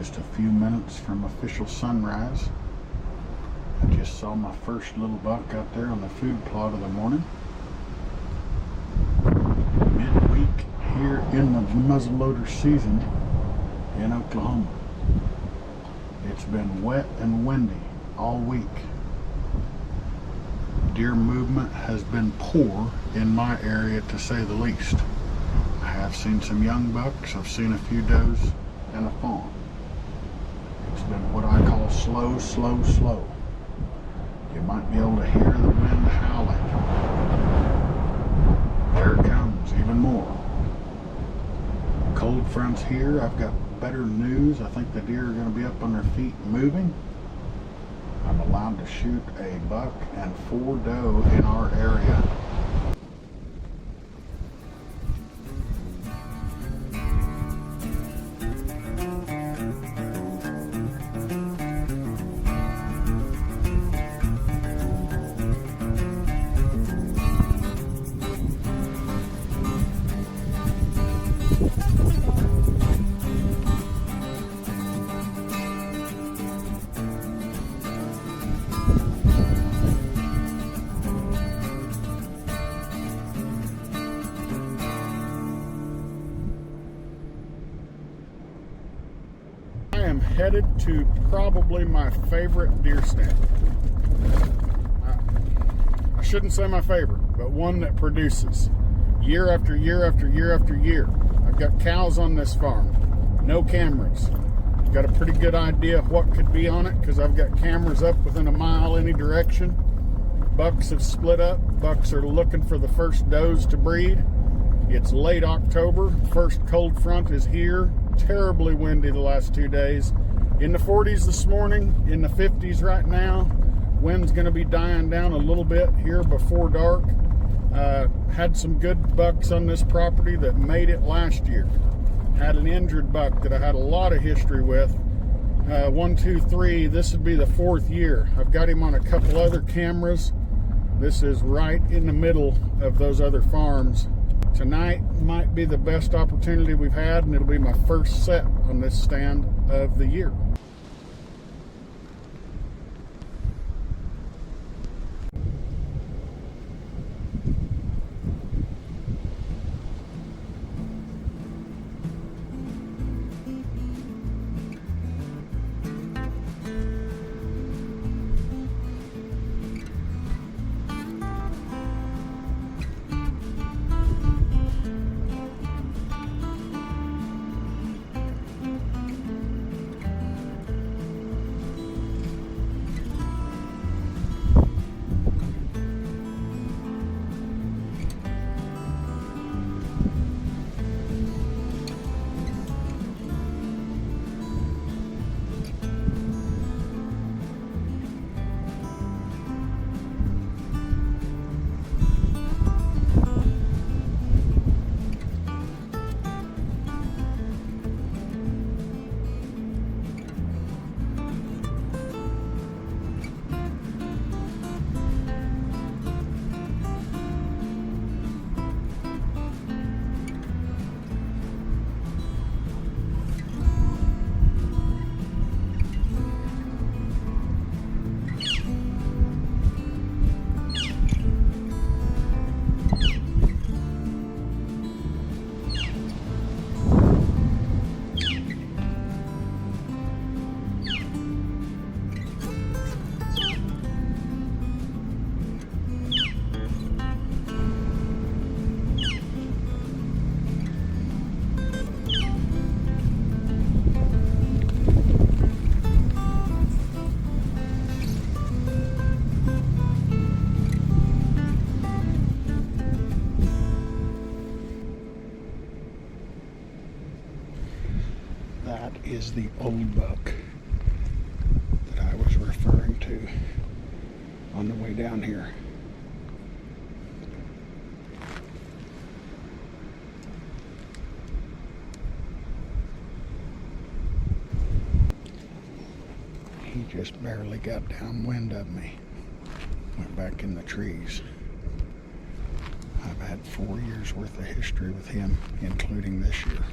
just a few minutes from official sunrise. I just saw my first little buck out there on the food plot of the morning. Midweek here in the muzzleloader season in Oklahoma. It's been wet and windy all week. Deer movement has been poor in my area, to say the least. I have seen some young bucks, I've seen a few does and a fawn. It's been what I call slow, slow, slow. You might be able to hear the wind howling. There it comes, even more. Cold front's here. I've got better news. I think the deer are going to be up on their feet moving. I'm allowed to shoot a buck and 4 doe in our area. Headed to probably my favorite deer stand. I shouldn't say my favorite, but one that produces year after year after year after year. I've got cows on this farm, no cameras. I've got a pretty good idea of what could be on it because I've got cameras up within a mile any direction. Bucks have split up. Bucks are looking for the first does to breed. It's late October. First cold front is here. Terribly windy the last 2 days. In the 40s this morning, in the 50s right now. Wind's going to be dying down a little bit here before dark. Had some good bucks on this property that made it last year. Had an injured buck that I had a lot of history with. 1, 2, 3, this would be the 4th year. I've got him on a couple other cameras. This is right in the middle of those other farms. Tonight might be the best opportunity we've had, and it'll be my first set on this stand of the year. That is the old buck that I was referring to on the way down here. He just barely got downwind of me. Went back in the trees. I've had 4 years worth of history with him, including this year.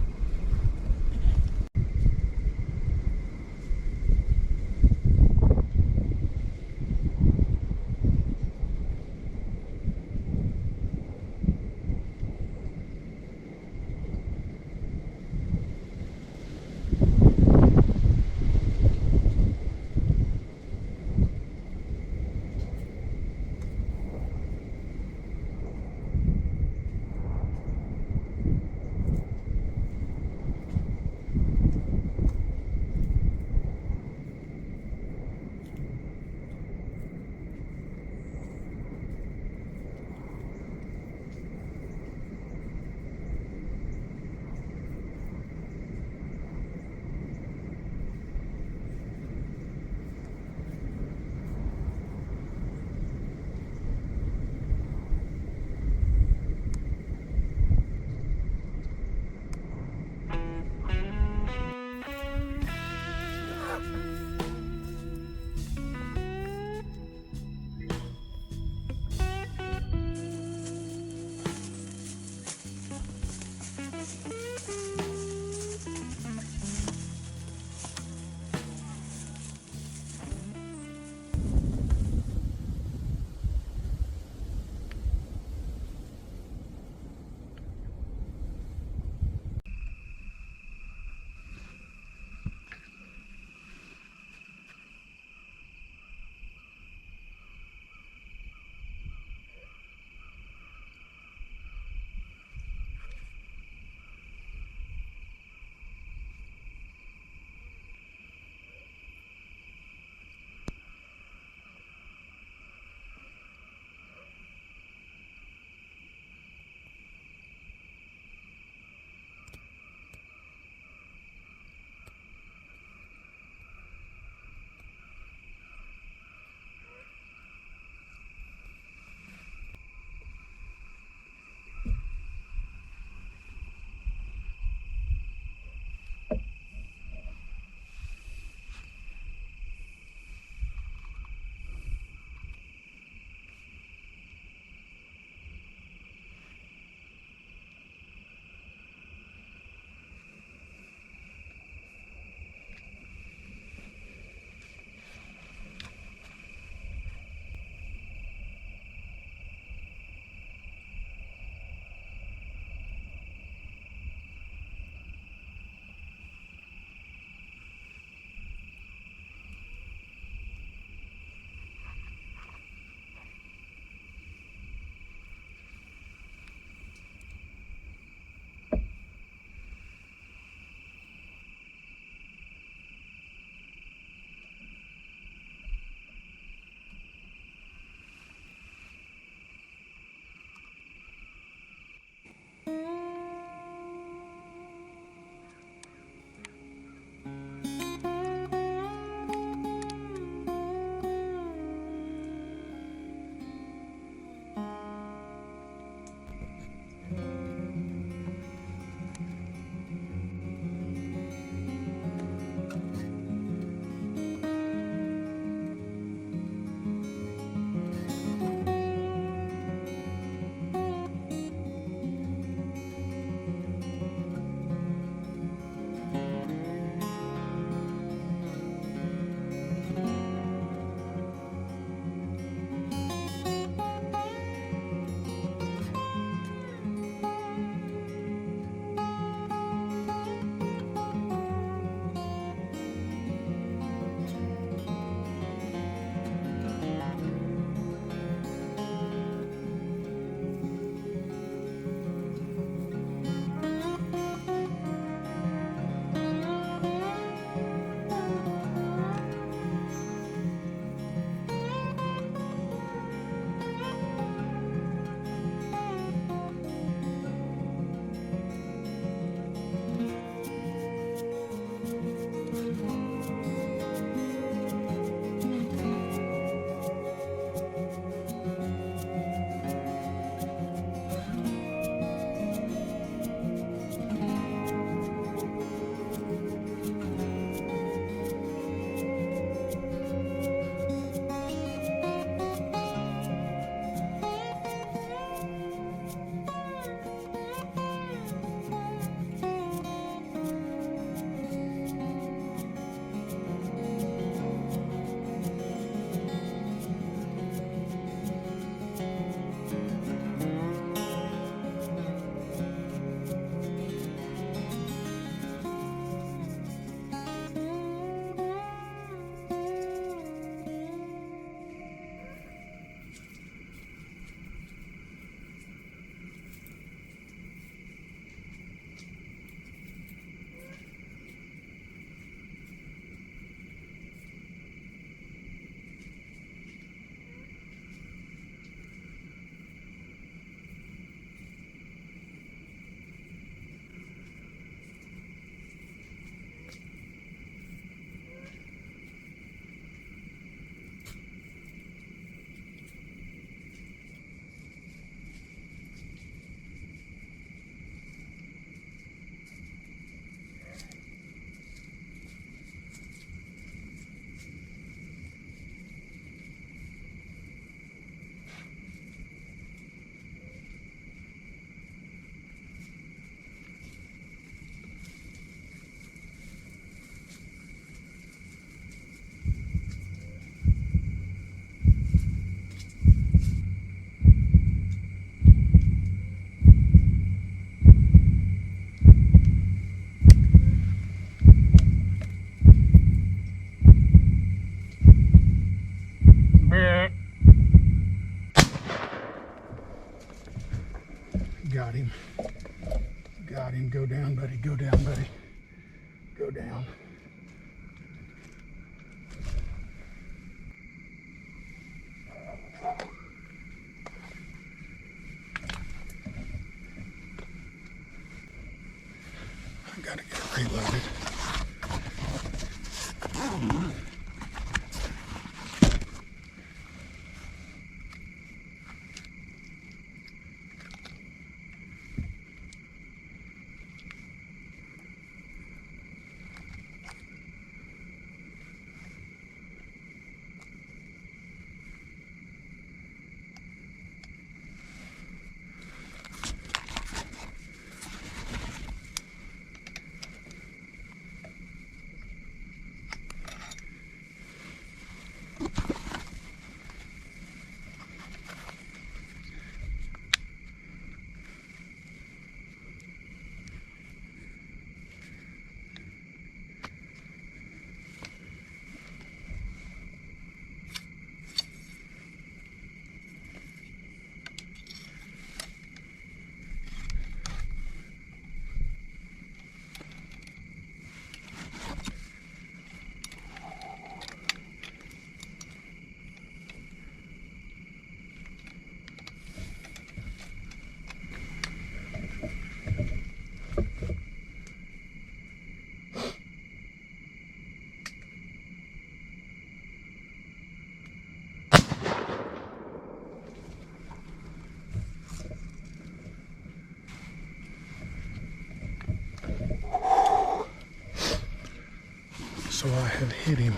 So I had hit him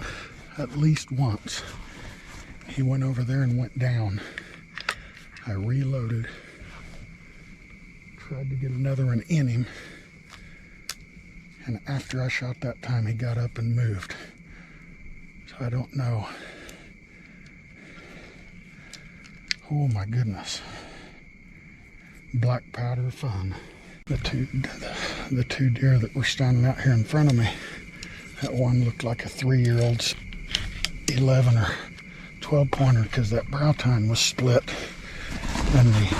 at least once. He went over there and went down. I reloaded, tried to get another one in him, and after I shot that time, he got up and moved. So I don't know. Oh my goodness. Black powder fun. The two deer that were standing out here in front of me, that one looked like a 3-year-old's 11 or 12 pointer because that brow tine was split, and the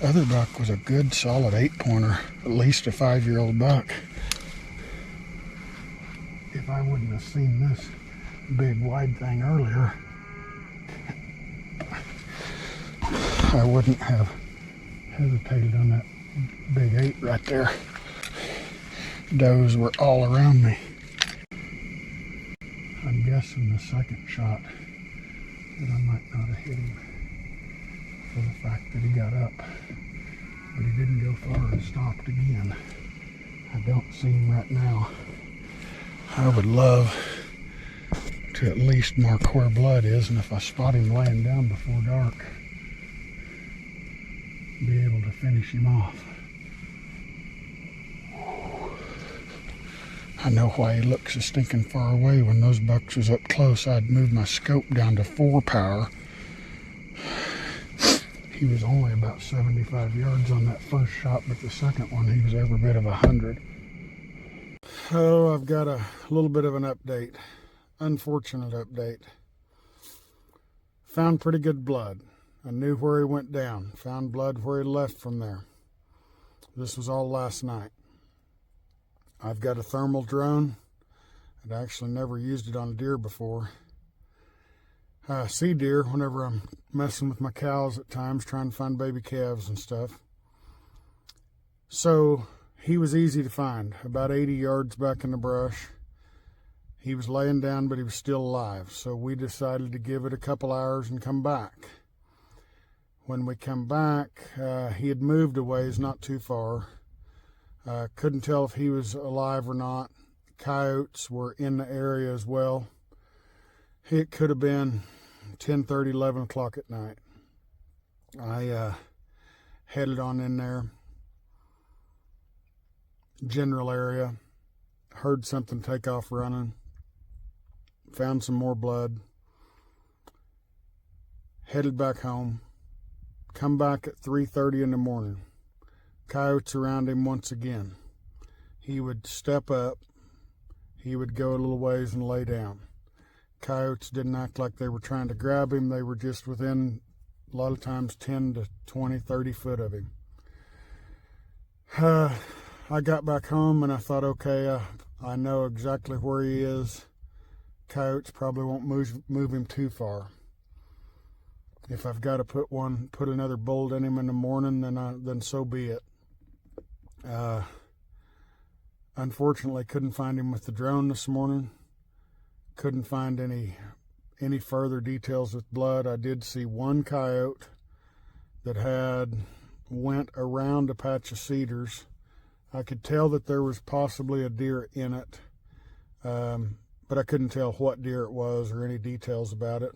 other buck was a good solid 8 pointer, at least a 5-year-old buck. If I wouldn't have seen this big wide thing earlier, I wouldn't have hesitated on that big 8 right there. Does were all around me. I'm guessing the second shot that I might not have hit him for the fact that he got up, but he didn't go far and stopped again. I don't see him right now. I would love to at least mark where blood is, and if I spot him laying down before dark, be able to finish him off. I know why he looks so stinking far away. When those bucks was up close, I'd moved my scope down to 4 power. He was only about 75 yards on that first shot, but the second one, he was every bit of 100. Oh, I've got a little bit of an update. Unfortunate update. Found pretty good blood. I knew where he went down. Found blood where he left from there. This was all last night. I've got a thermal drone. I'd actually never used it on a deer before. I see deer whenever I'm messing with my cows at times, trying to find baby calves and stuff. So he was easy to find, about 80 yards back in the brush. He was laying down, but he was still alive. So we decided to give it a couple hours and come back. When we come back, he had moved a ways, not too far. Couldn't tell if he was alive or not. Coyotes were in the area as well. It could have been 10:30, 11 o'clock at night. I headed on in there. General area. Heard something take off running. Found some more blood. Headed back home. Come back at 3:30 in the morning. Coyotes around him once again. He would step up. He would go a little ways and lay down. Coyotes didn't act like they were trying to grab him. They were just within, a lot of times, 10 to 20, 30 foot of him. I got back home and I thought, okay, I know exactly where he is. Coyotes probably won't move him too far. If I've got to put another bolt in him in the morning, then so be it. Unfortunately, couldn't find him with the drone this morning. Couldn't find any further details with blood. I did see one coyote that went around a patch of cedars. I could tell that there was possibly a deer in it, but I couldn't tell what deer it was or any details about it.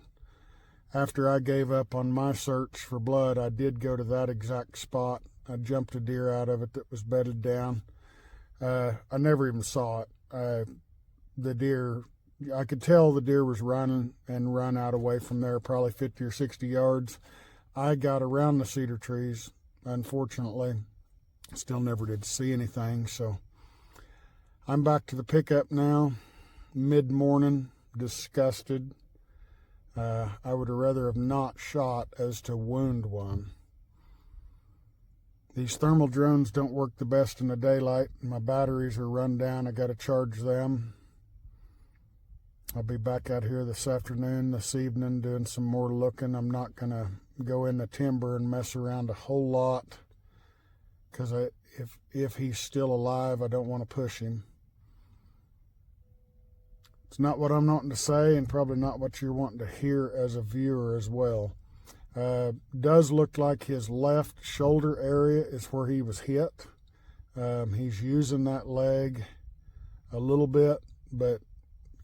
After I gave up on my search for blood, I did go to that exact spot. I jumped a deer out of it that was bedded down. I never even saw it. The deer, I could tell the deer was running and run out away from there, probably 50 or 60 yards. I got around the cedar trees, unfortunately. Still never did see anything, so I'm back to the pickup now, mid-morning, disgusted. I would rather have not shot as to wound one. These thermal drones don't work the best in the daylight. My batteries are run down. I got to charge them. I'll be back out here this afternoon, this evening, doing some more looking. I'm not going to go in the timber and mess around a whole lot because if he's still alive, I don't want to push him. It's not what I'm wanting to say and probably not what you're wanting to hear as a viewer as well. Does look like his left shoulder area is where he was hit. He's using that leg a little bit, but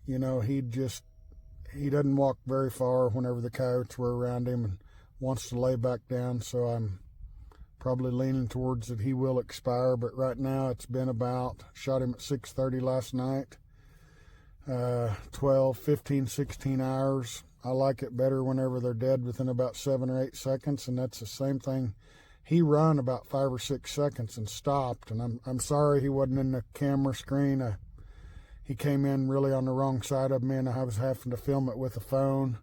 you know, he doesn't walk very far whenever the coyotes were around him and wants to lay back down. So I'm probably leaning towards that he will expire. But right now it's been about, shot him at 6:30 last night, 12, 15, 16 hours. I like it better whenever they're dead within about 7 or 8 seconds, and that's the same thing. He run about 5 or 6 seconds and stopped, and I'm sorry he wasn't in the camera screen. He came in really on the wrong side of me, and I was having to film it with a phone.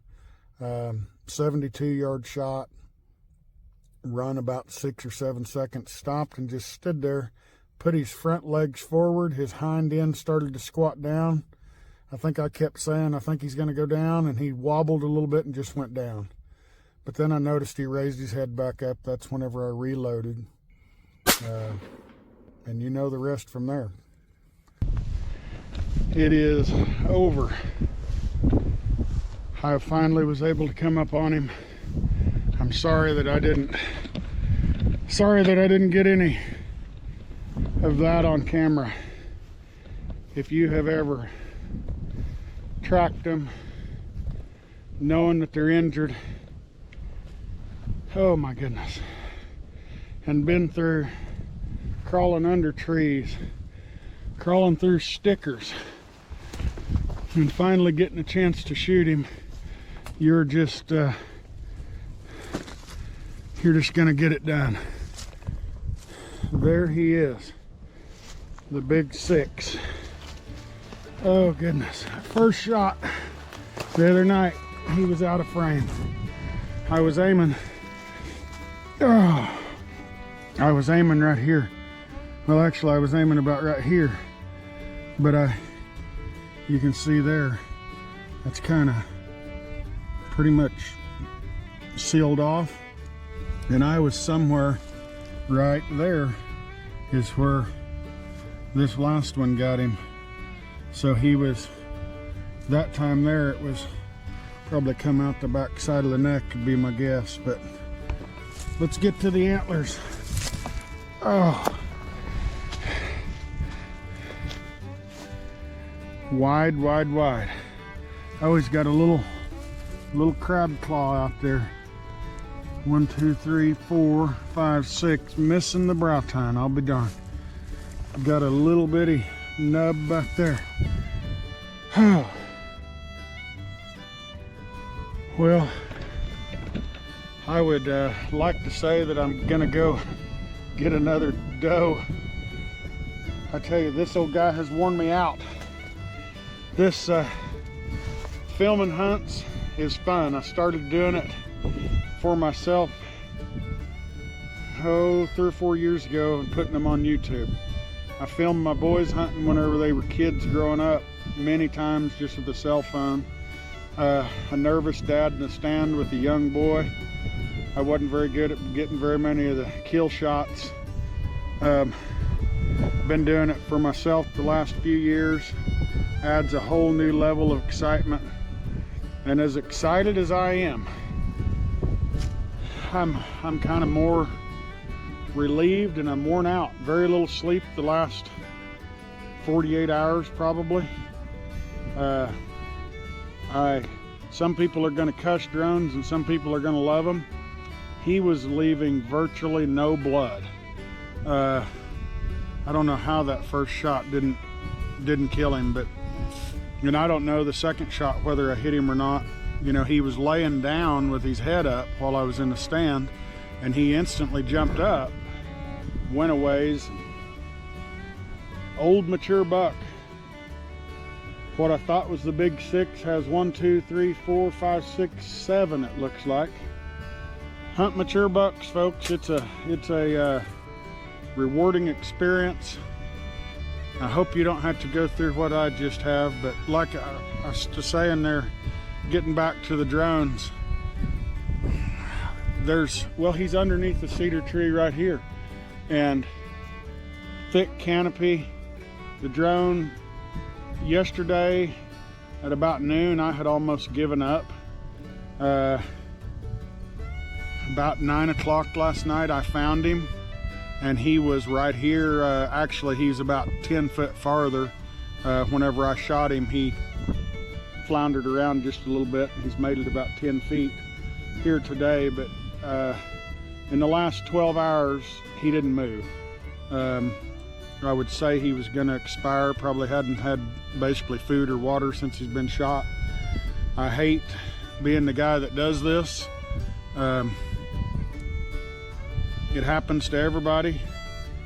72-yard shot, run about 6 or 7 seconds, stopped and just stood there, put his front legs forward, his hind end started to squat down. I think I kept saying, I think he's going to go down, and he wobbled a little bit and just went down. But then I noticed he raised his head back up. That's whenever I reloaded. And you know the rest from there. It is over. I finally was able to come up on him. I'm sorry that I didn't get any of that on camera. If you have ever tracked them knowing that they're injured, oh my goodness, and been through crawling under trees, crawling through stickers, and finally getting a chance to shoot him, you're just gonna get it done. There he is, the big 6. Oh goodness. First shot the other night, he was out of frame. I was aiming right here. Well, actually I was aiming about right here, but you can see there, that's kind of pretty much sealed off, and I was somewhere right there is where this last one got him. So he was, that time there, it was probably come out the back side of the neck, would be my guess. But let's get to the antlers. Oh, wide, wide, wide. I always got a little crab claw out there. 1, 2, 3, 4, 5, 6, missing the brow tine, I'll be darned. Got a little bitty nub back there. Well, I would like to say that I'm gonna go get another doe. I tell you, this old guy has worn me out. This filming hunts is fun. I started doing it for myself 3 or 4 years ago and putting them on YouTube. I filmed my boys hunting whenever they were kids growing up, many times just with a cell phone. A nervous dad in the stand with a young boy. I wasn't very good at getting very many of the kill shots. Been doing it for myself the last few years. Adds a whole new level of excitement. And as excited as I am, I'm kind of more relieved, and I'm worn out. Very little sleep the last 48 hours probably. Some people are going to cuss drones and some people are going to love them. He was leaving virtually no blood. I don't know how that first shot didn't kill him, but and I don't know the second shot whether I hit him or not. You know, he was laying down with his head up while I was in the stand, and he instantly jumped up, went a ways. Old mature buck. What I thought was the big 6 has 1, 2, 3, 4, 5, 6, 7, it looks like. Hunt mature bucks, folks. It's a rewarding experience. I hope you don't have to go through what I just have, but like I was just saying there, getting back to the drones, well, he's underneath the cedar tree right here, and thick canopy. The drone, yesterday at about noon, I had almost given up. About 9 o'clock last night, I found him, and he was right here. Actually, he's about 10 foot farther Whenever I shot him, he floundered around just a little bit. He's made it about 10 feet here today, but in the last 12 hours, he didn't move. I would say he was gonna expire, probably hadn't had basically food or water since he's been shot. I hate being the guy that does this. It happens to everybody,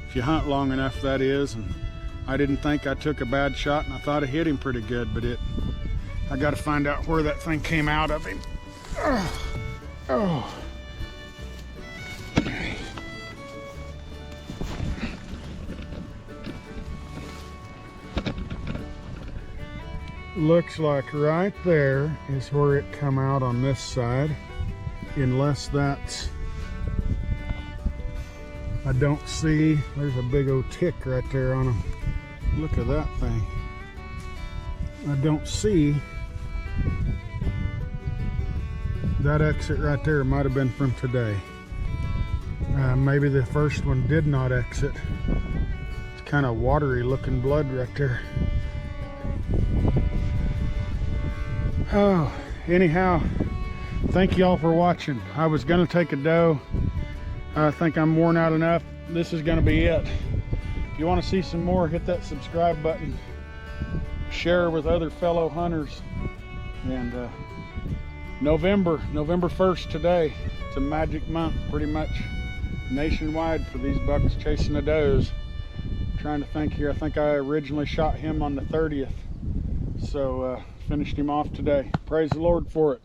if you hunt long enough, that is. And I didn't think I took a bad shot, and I thought I hit him pretty good, but I got to find out where that thing came out of him. Oh. Looks like right there is where it come out on this side, unless that's, I don't see, there's a big old tick right there on him. Look at that thing. I don't see that exit right there. Might have been from today. Maybe the first one did not exit. It's kind of watery looking blood right there. Oh, anyhow, thank you all for watching. I was gonna take a doe. I think I'm worn out enough. This is gonna be it. If you want to see some more, hit that subscribe button. Share with other fellow hunters. And November 1st today. It's a magic month, pretty much nationwide for these bucks chasing the does. I'm trying to think here. I think I originally shot him on the 30th. So finished him off today. Praise the Lord for it.